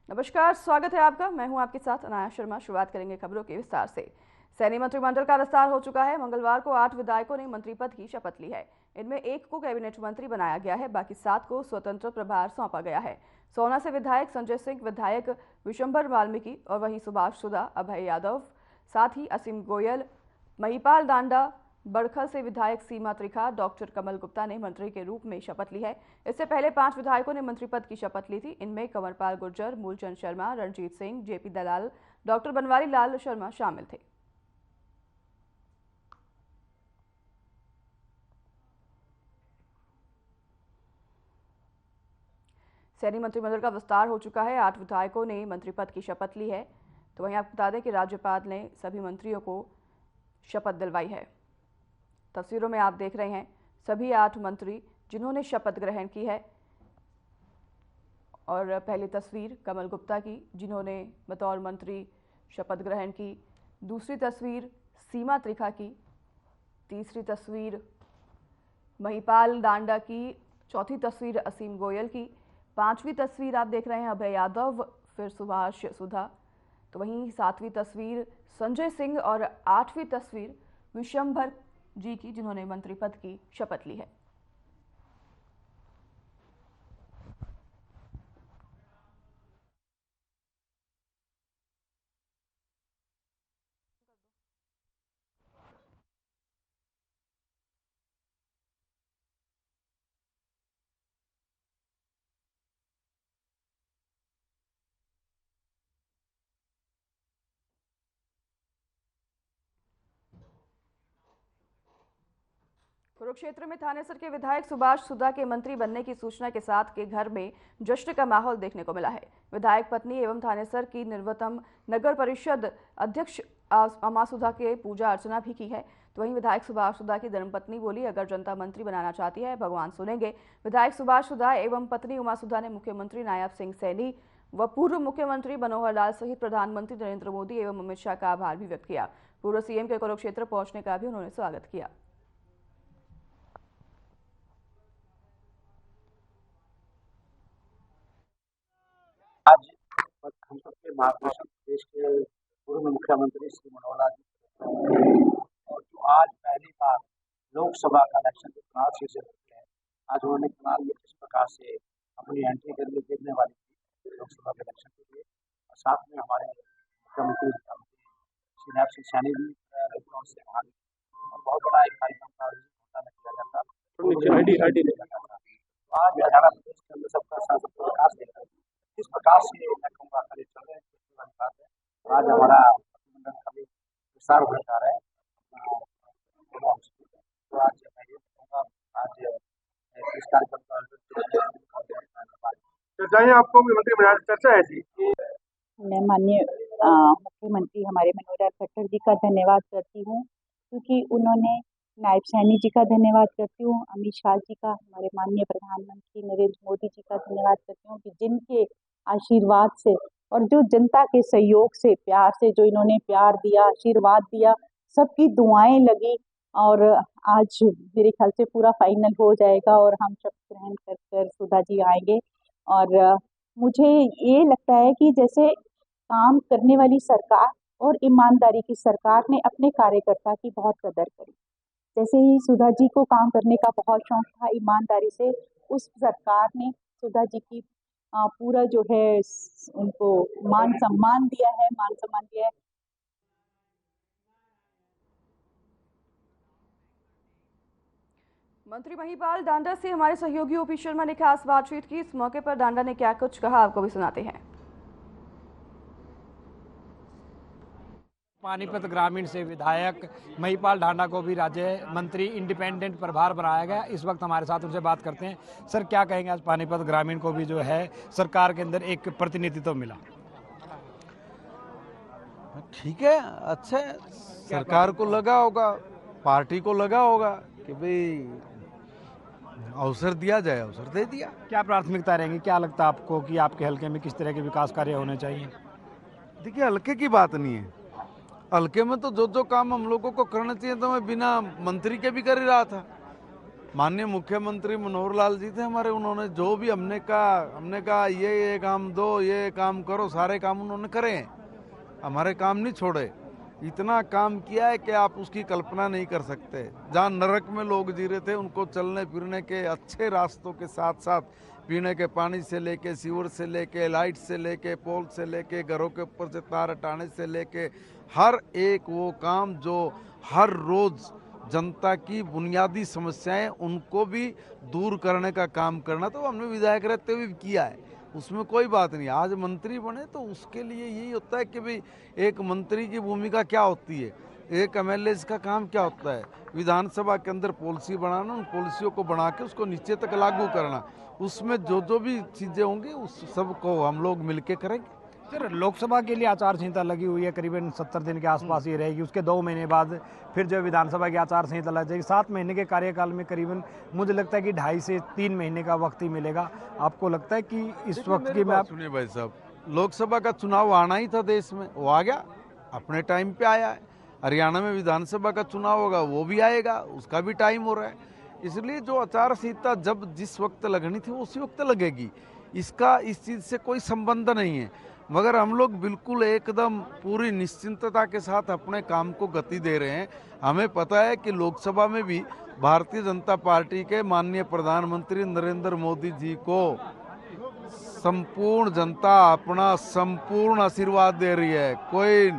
नमस्कार, स्वागत है आपका। मैं हूं आपके साथ अनाया शर्मा। शुरुआत करेंगे खबरों के विस्तार से। सैनी मंत्रिमंडल का विस्तार हो चुका है। मंगलवार को 8 विधायकों ने मंत्री पद की शपथ ली है। इनमें 1 को कैबिनेट मंत्री बनाया गया है, बाकी 7 को स्वतंत्र प्रभार सौंपा गया है। सोना से विधायक संजय सिंह, विधायक विशंबर वाल्मीकि और वहीं सुभाष सुधा, अभय यादव, साथ ही असीम गोयल, महिपाल दांडा, बड़खल से विधायक सीमा त्रिखा, डॉक्टर कमल गुप्ता ने मंत्री के रूप में शपथ ली है। इससे पहले 5 विधायकों ने मंत्री पद की शपथ ली थी। इनमें कंवरपाल गुर्जर, मूलचंद शर्मा, रणजीत सिंह, जेपी दलाल, डॉक्टर बनवारी लाल शर्मा शामिल थे। सैनी मंत्रिमंडल का विस्तार हो चुका है। 8 विधायकों ने मंत्री पद की शपथ ली है। तो वहीं आपको बता दें कि राज्यपाल ने सभी मंत्रियों को शपथ दिलवाई है। तस्वीरों में आप देख रहे हैं सभी 8 मंत्री जिन्होंने शपथ ग्रहण की है। और पहली तस्वीर कमल गुप्ता की, जिन्होंने बतौर मंत्री शपथ ग्रहण की। दूसरी तस्वीर सीमा त्रिखा की। तीसरी तस्वीर महिपाल दांडा की। चौथी तस्वीर असीम गोयल की। 5वीं तस्वीर आप देख रहे हैं अभय यादव, फिर सुभाष सुधा। तो वहीं 7वीं तस्वीर संजय सिंह और 8वीं तस्वीर विशंभर जी की, जिन्होंने मंत्री पद की शपथ ली है। कुरुक्षेत्र में थानेसर के विधायक सुभाष सुधा के मंत्री बनने की सूचना के साथ के घर में जश्न का माहौल देखने को मिला है। विधायक पत्नी एवं थानेसर की निर्वतम नगर परिषद अध्यक्ष अमा सुधा के पूजा अर्चना भी की है। तो वहीं विधायक सुभाष सुधा की धर्मपत्नी बोली, अगर जनता मंत्री बनाना चाहती है, भगवान सुनेंगे। विधायक सुभाष सुधा एवं पत्नी उमा सुधा ने मुख्यमंत्री नायब सिंह सैनी व पूर्व मुख्यमंत्री मनोहर लाल सहित प्रधानमंत्री नरेंद्र मोदी एवं अमित शाह का आभार भी व्यक्त किया। पूर्व सीएम के कुरुक्षेत्र पहुंचने का भी उन्होंने स्वागत किया। आज हम सबके मार्गदर्शन प्रदेश के पूर्व मुख्यमंत्री श्री मनोहर लाल जी और जो आज पहली बार लोकसभा का इलेक्शन के चुनाव से लड़ते हैं, आज उन्होंने चुनाव में किस प्रकार से अपनी एंट्री करने वाली थी लोकसभा के इलेक्शन के लिए। और साथ में हमारे मुख्यमंत्री श्री नायब सिंह सैनी भी से वहाँ और बहुत बड़ा एक कार्यक्रम का आयोजन किया जाता था। आज हरियाणा प्रदेश के अंदर सबका साथ सबका विकास देखा इस प्रकार से मैं कहूँगा कार्य चल रहे हैं। बात है आज हमारा मंत्रिमंडल का भी विस्तार होने जा रहा है। तो आज मैं ये कहूँगा आज इस कार्यक्रम का आपको मंत्री चर्चा है जी। मैं माननीय मुख्यमंत्री हमारे मनोहर लाल खट्टर जी का धन्यवाद करती हूँ, क्योंकि उन्होंने नायब सैनी जी का धन्यवाद करती हूँ, अमित शाह जी का, हमारे माननीय प्रधानमंत्री नरेंद्र मोदी जी का धन्यवाद करती हूँ कि जिनके आशीर्वाद से और जो जनता के सहयोग से, प्यार से जो इन्होंने प्यार दिया, आशीर्वाद दिया, सबकी दुआएं लगी और आज मेरे ख्याल से पूरा फाइनल हो जाएगा और हम शपथ ग्रहण कर सुधा जी आएंगे। और मुझे ये लगता है कि जैसे काम करने वाली सरकार और ईमानदारी की सरकार ने अपने कार्यकर्ता की बहुत कदर करी, जैसे ही सुधा जी को काम करने का बहुत शौक था, ईमानदारी से उस सरकार ने सुधा जी की पूरा जो है उनको मान सम्मान दिया है। मंत्री महिपाल दांडा से हमारे सहयोगी ओपी शर्मा ने खास बातचीत की। इस मौके पर दांडा ने क्या कुछ कहा, आपको भी सुनाते हैं। पानीपत ग्रामीण से विधायक महिपाल दांडा को भी राज्य मंत्री इंडिपेंडेंट प्रभार बनाया गया। इस वक्त हमारे साथ उनसे बात करते हैं। सर, क्या कहेंगे, आज पानीपत ग्रामीण को भी जो है सरकार के अंदर एक प्रतिनिधित्व मिला? ठीक है, अच्छा है। सरकार को लगा होगा, पार्टी को लगा होगा कि भाई अवसर दिया जाए, अवसर दे दिया। क्या प्राथमिकता रहेंगी, क्या लगता है आपको कि आपके हल्के में किस तरह के विकास कार्य होने चाहिए? देखिए, हल्के की बात नहीं है। हल्के में तो जो काम हम लोगों को करना चाहिए तो मैं बिना मंत्री के भी कर ही रहा था। माननीय मुख्यमंत्री मनोहर लाल जी थे हमारे, उन्होंने जो भी हमने कहा ये काम दो, ये काम करो, सारे काम उन्होंने करे हैं, हमारे काम नहीं छोड़े। इतना काम किया है कि आप उसकी कल्पना नहीं कर सकते। जहाँ नरक में लोग जी रहे थे, उनको चलने फिरने के अच्छे रास्तों के साथ साथ पीने के पानी से लेके, सीवर से लेके, लाइट से लेके, पोल से लेके, घरों के ऊपर से तार हटाने से लेके, हर एक वो काम जो हर रोज जनता की बुनियादी समस्याएं उनको भी दूर करने का काम करना, तो हमने विधायक रहते हुए किया है, उसमें कोई बात नहीं। आज मंत्री बने तो उसके लिए यही होता है कि भाई एक मंत्री की भूमिका क्या होती है, एक एमएलए का काम क्या होता है, विधानसभा के अंदर पॉलिसी बनाना, उन पॉलिसियों को बना के उसको नीचे तक लागू करना, उसमें जो जो भी चीज़ें होंगी उस सब को हम लोग मिलके करेंगे। सर, लोकसभा के लिए आचार संहिता लगी हुई है, करीबन 70 दिन के आसपास ये रहेगी, उसके 2 महीने बाद फिर जो विधानसभा की आचार संहिता लग जाएगी। 7 महीने के कार्यकाल में करीबन मुझे लगता है कि 2.5 से 3 महीने का वक्त ही मिलेगा। आपको लगता है कि इस वक्त की में आप सुनिए भाई साहब, लोकसभा का चुनाव आना ही था देश में, वो आ गया, अपने टाइम पे आया है। हरियाणा में विधानसभा का चुनाव होगा, वो भी आएगा, उसका भी टाइम हो रहा है। इसलिए जो आचार संहिता जब जिस वक्त लगनी थी वो उसी वक्त लगेगी, इसका इस चीज़ से कोई संबंध नहीं है। मगर हम लोग बिल्कुल एकदम पूरी निश्चिंतता के साथ अपने काम को गति दे रहे हैं। हमें पता है कि लोकसभा में भी भारतीय जनता पार्टी के माननीय प्रधानमंत्री नरेंद्र मोदी जी को संपूर्ण जनता अपना संपूर्ण आशीर्वाद दे रही है। कोई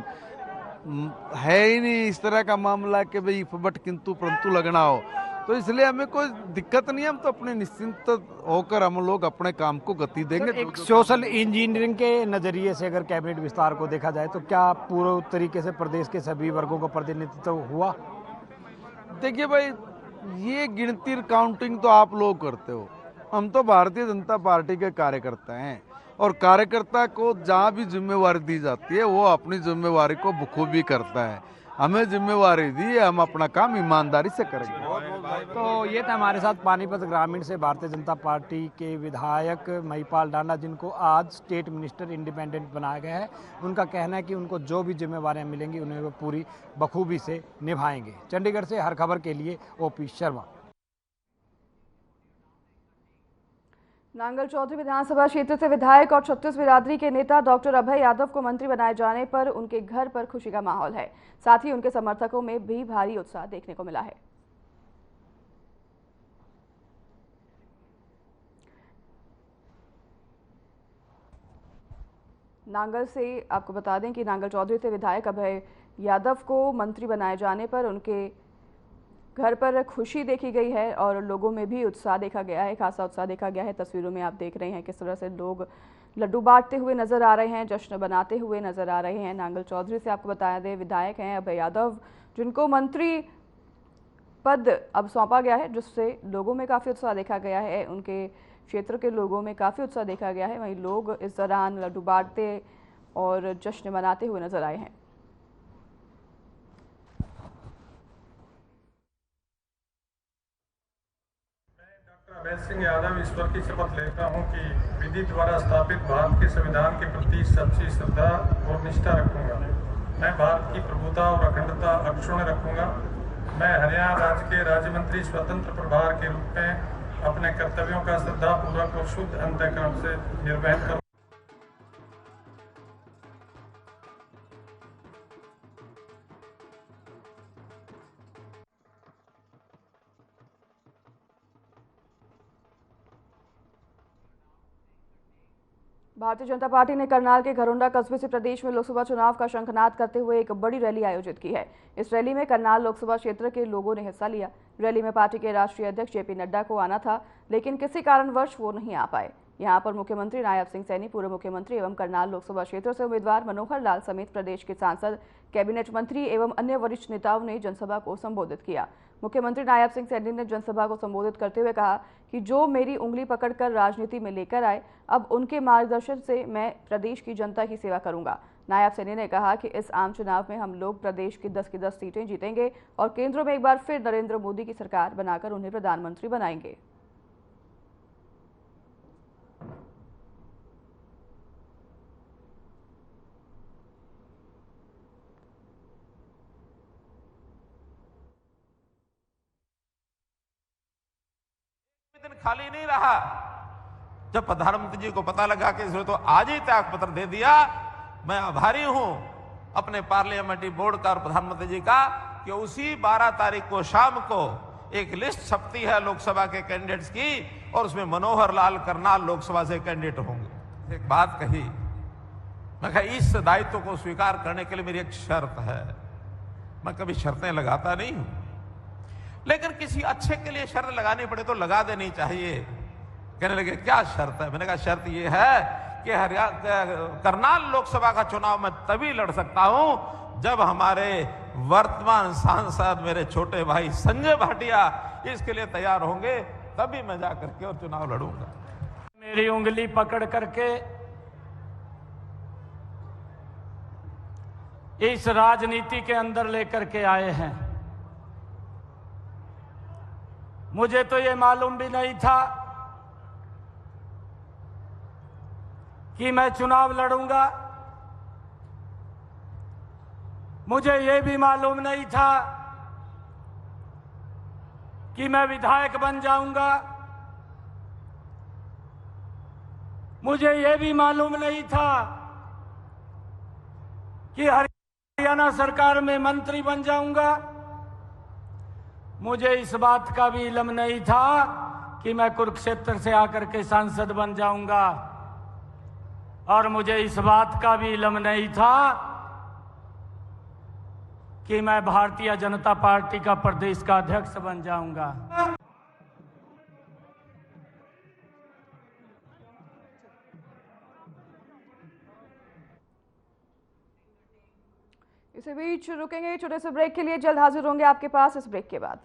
है ही नहीं इस तरह का मामला कि भाई बट किंतु परंतु लगना हो, तो इसलिए हमें कोई दिक्कत नहीं है। हम तो अपने निश्चिंत होकर हम लोग अपने काम को गति देंगे। एक सोशल इंजीनियरिंग के नज़रिए से अगर कैबिनेट विस्तार को देखा जाए तो क्या पूरे तरीके से प्रदेश के सभी वर्गों का प्रतिनिधित्व हुआ? देखिए भाई, ये गिनती काउंटिंग तो आप लोग करते हो, हम तो भारतीय जनता पार्टी के कार्यकर्ता हैं, और कार्यकर्ता को जहाँ भी जिम्मेवारी दी जाती है वो अपनी जिम्मेवारी को बखूबी करता है। हमें जिम्मेवारी दी है, हम अपना काम ईमानदारी से करेंगे। तो ये था हमारे साथ पानीपत ग्रामीण से भारतीय जनता पार्टी के विधायक महिपाल ढांडा, जिनको आज स्टेट मिनिस्टर इंडिपेंडेंट बनाया गया है। उनका कहना है कि उनको जो भी जिम्मेवारियां मिलेंगी उन्हें वो पूरी बखूबी से निभाएंगे। चंडीगढ़ से हर खबर के लिए ओपी शर्मा। नांगल चौधरी विधानसभा क्षेत्र से विधायक और छत्तीस बिरादरी के नेता डॉक्टर अभय यादव को मंत्री बनाए जाने पर उनके घर पर खुशी का माहौल है। साथ ही उनके समर्थकों में भी भारी उत्साह देखने को मिला है। नांगल से आपको बता दें कि नांगल चौधरी से विधायक अभय यादव को मंत्री बनाए जाने पर उनके घर पर खुशी देखी गई है और लोगों में भी उत्साह देखा गया है, खासा उत्साह देखा गया है। तस्वीरों में आप देख रहे हैं किस तरह से लोग लड्डू बांटते हुए नजर आ रहे हैं, जश्न बनाते हुए नजर आ रहे हैं। नांगल चौधरी से आपको बताया दें विधायक हैं अभय यादव, जिनको मंत्री पद अब सौंपा गया है, जिससे लोगों में काफ़ी उत्साह देखा गया है। उनके क्षेत्र के लोगों में काफ़ी उत्साह देखा गया है। वहीं लोग इस दौरान लड्डू बांटते और जश्न मनाते हुए नजर आए हैं। अभय सिंह यादव ईश्वर की शपथ लेता हूं कि विधि द्वारा स्थापित भारत के संविधान के प्रति सच्ची श्रद्धा और निष्ठा रखूंगा। मैं भारत की प्रभुता और अखंडता अक्षुण्ण रखूंगा। मैं हरियाणा राज्य के राज्य मंत्री स्वतंत्र प्रभार के रूप में अपने कर्तव्यों का श्रद्धापूर्वक और शुद्ध अंतःकरण से निर्वहन करूंगा। भारतीय जनता पार्टी ने करनाल के घरोंडा कस्बे से प्रदेश में लोकसभा चुनाव का शंखनाद करते हुए एक बड़ी रैली आयोजित की है। इस रैली में करनाल लोकसभा क्षेत्र के लोगों ने हिस्सा लिया। रैली में पार्टी के राष्ट्रीय अध्यक्ष जेपी नड्डा को आना था, लेकिन किसी कारणवश वो नहीं आ पाए। यहां पर मुख्यमंत्री नायब सिंह सैनी, पूर्व मुख्यमंत्री एवं करनाल लोकसभा क्षेत्र से उम्मीदवार मनोहर लाल समेत प्रदेश के सांसद, कैबिनेट मंत्री एवं अन्य वरिष्ठ नेताओं ने जनसभा को संबोधित किया। मुख्यमंत्री नायब सिंह सैनी ने जनसभा को संबोधित करते हुए कहा कि जो मेरी उंगली पकड़कर राजनीति में लेकर आए, अब उनके मार्गदर्शन से मैं प्रदेश की जनता की सेवा करूंगा। नायब सैनी ने कहा कि इस आम चुनाव में हम लोग प्रदेश की 10 की 10 सीटें जीतेंगे और केंद्र में एक बार फिर नरेंद्र मोदी की सरकार बनाकर उन्हें प्रधानमंत्री बनाएंगे। खाली नहीं रहा। जब प्रधानमंत्री जी को पता लगा कि इसने तो आज ही त्याग पत्र दे दिया, मैं आभारी हूं अपने पार्लियामेंट्री बोर्ड का और प्रधानमंत्री जी का कि उसी 12 तारीख को शाम को एक लिस्ट छपती है लोकसभा के कैंडिडेट्स की और उसमें मनोहर लाल करनाल लोकसभा से कैंडिडेट होंगे। एक बात कही, मैं कहा इस दायित्व को स्वीकार करने के लिए मेरी एक शर्त है। मैं कभी शर्तें लगाता नहीं हूं, लेकिन किसी अच्छे के लिए शर्त लगानी पड़े तो लगा देनी चाहिए। कहने लगे क्या शर्त है? मैंने कहा शर्त यह है कि करनाल लोकसभा का चुनाव मैं तभी लड़ सकता हूं जब हमारे वर्तमान सांसद मेरे छोटे भाई संजय भाटिया इसके लिए तैयार होंगे, तभी मैं जाकर के और चुनाव लड़ूंगा। मेरी उंगली पकड़ करके इस राजनीति के अंदर लेकर के आए हैं। मुझे तो ये मालूम भी नहीं था कि मैं चुनाव लड़ूंगा। मुझे ये भी मालूम नहीं था कि मैं विधायक बन जाऊंगा। मुझे ये भी मालूम नहीं था कि हरियाणा सरकार में मंत्री बन जाऊंगा। मुझे इस बात का भी इल्म नहीं था कि मैं कुरुक्षेत्र से आकर के सांसद बन जाऊंगा, और मुझे इस बात का भी इल्म नहीं था कि मैं भारतीय जनता पार्टी का प्रदेश का अध्यक्ष बन जाऊंगा। इसी बीच रुकेंगे छोटे से ब्रेक के लिए, जल्द हाजिर होंगे आपके पास इस ब्रेक के बाद।